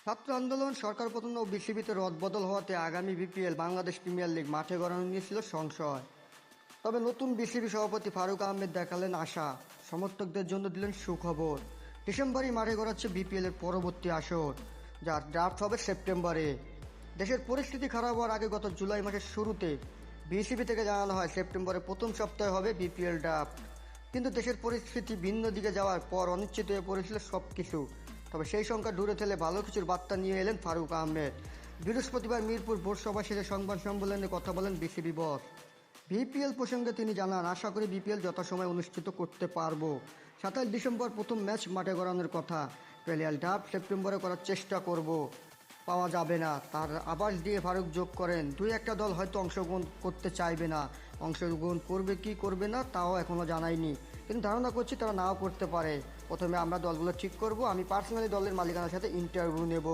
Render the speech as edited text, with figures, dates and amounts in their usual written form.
ছাত্র আন্দোলন, সরকার পতন ও বিসিবিতে রদবদল হওয়াতে আগামী বিপিএল বাংলাদেশ প্রিমিয়ার লিগ মাঠে গড়ানো নিয়েছিল সংশয়। তবে নতুন বিসিবি সভাপতি ফারুক আহমেদ দেখালেন আশা, সমর্থকদের জন্য দিলেন সুখবর। ডিসেম্বরেই মাঠে গড়াচ্ছে বিপিএলের পরবর্তী আসর, যার ড্রাফট হবে সেপ্টেম্বরে। দেশের পরিস্থিতি খারাপ হওয়ার আগে গত জুলাই মাসের শুরুতে বিসিবি থেকে জানানো হয় সেপ্টেম্বরের প্রথম সপ্তাহে হবে বিপিএল ড্রাফট। কিন্তু দেশের পরিস্থিতি ভিন্ন দিকে যাওয়ার পর অনিশ্চিত হয়ে পড়েছিল সব কিছু। তবে সেই সংখ্যা দূরে ঠেলে ভালো কিছুর বার্তা নিয়ে এলেন ফারুক আহমেদ। বৃহস্পতিবার মিরপুর বোর্ড সভা শেষে সংবাদ সম্মেলনে কথা বলেন বিসিবি বস। বিপিএল প্রসঙ্গে তিনি জানান, আশা করি বিপিএল যথাসময়ে অনুষ্ঠিত করতে পারবো। 27 ডিসেম্বর প্রথম ম্যাচ মাঠে গড়ানোর কথা। প্লেয়ার ড্রাফট সেপ্টেম্বরে করার চেষ্টা করব। পাওয়া যাবে না, তার আভাস দিয়ে ফারুক যোগ করেন, দুই একটা দল হয়তো অংশগ্রহণ করতে চাইবে না। অংশগ্রহণ করবে কি করবে না তাও এখনও জানায়নি, কিন্তু ধারণা করছি তারা নাও করতে পারে। প্রথমে আমরা দলগুলো ঠিক করব, আমি পার্সোনালি দলের মালিকানার সাথে ইন্টারভিউ নেব।